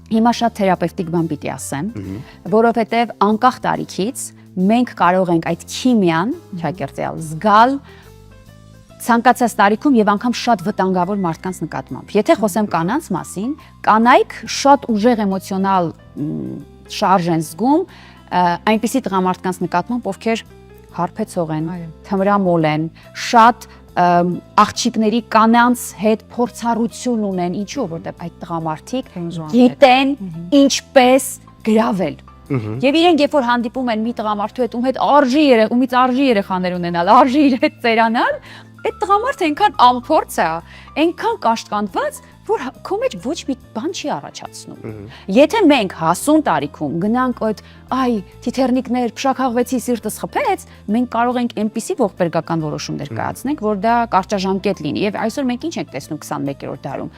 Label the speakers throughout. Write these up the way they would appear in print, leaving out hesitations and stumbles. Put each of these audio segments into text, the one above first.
Speaker 1: Հիմա շատ թերապևտիկ բան պիտի ասեմ, որովհետև անկախ տարիքից մենք կարող ենք այդ քիմիան, ճակերտել, զգալ ցանկացած տարիքում եւ անգամ շատ վտանգավոր մարդկանց նկատմամբ։ Եթե խոսեմ կանանց մասին, կանայք շատ ուժեղ էմոցիոնալ շարժ են զգում այնպիսի տղամարդկանց նկատմամբ, ովքեր հարբեցող են, թմրամոլ են, շատ աղջիկների կանանց հետ փորձառություն ունեն, ինչու, որտեղ այդ տղամարդիկ գիտեն ինչպես գրավել։ Եվ իրենք երբ որ հանդիպում են մի տղամարդու հետ, ում հետ ումից արժի երեխաներ ունենալ, արժի իր հետ ծերանալ, այդ տղամարդը այնքան անփորձ է, այնքան կաշտկանված, որ քո մեջ ոչ մի բան չի առաջացնում։ Եթե մենք հասուն տարիքում գնանք այդ այ թիթեռնիկներ, փշաքաղվեցի, սիրտս խփեց, մենք կարող ենք այնպիսի ողբերգական որոշումներ կայացնենք, որ դա կարճաժամկետ լինի։ Եվ այսօր մենք ինչ ենք տեսնում 21-րդ դարում։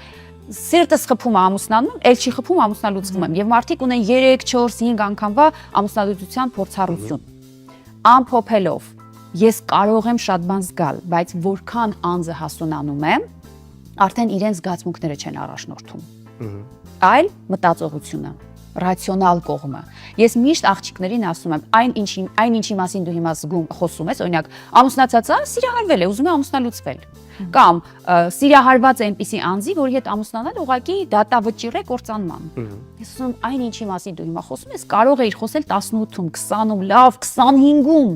Speaker 1: Սիրտս խփում է ամուսնանում, էլ չի խփում ամուսնալուծվում եմ։ Եվ մարդիկ ունեն 3, 4, 5 անգամվա ամուսնալուծության փորձառություն։ Ամփոփելով, ես կարող եմ շատ բան զգալ, բայց որքան անձը հասունանում է, արդեն իրեն զգացմունքները չեն առաջնորդում, այլ մտածողությունը, ռացիոնալ կողմը։ Ես միշտ աղջիկներին ասում եմ, այն ինչի մասին դու հիմա խոսում ես, օրինակ, ամուսնացածը սիրահարվել է, ուզում է ամուսնալուծվել, կամ սիրահարված է այնպիսի անձի, որի հետ ամուսնանալ ուղղակի դատավճիռ է կործանման։ Ես ասում եմ, այն ինչի մասին դու հիմա խոսում ես, կարող էիր խոսել 18-ում, 20-ում, լավ 25-ում,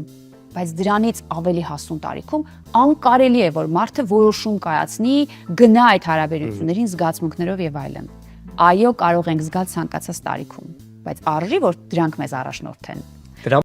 Speaker 1: բայց դրանից ավելի հասուն տարիքում անկարելի է, որ մարդը որոշում կայացնի, գնա այդ հարաբերություններին զգացմունքներով եւ այլն։ Այո, կարող ենք զգալ ցանկացած տարիքում, բայց արժի որ դրանք մեզ առաջնորդեն։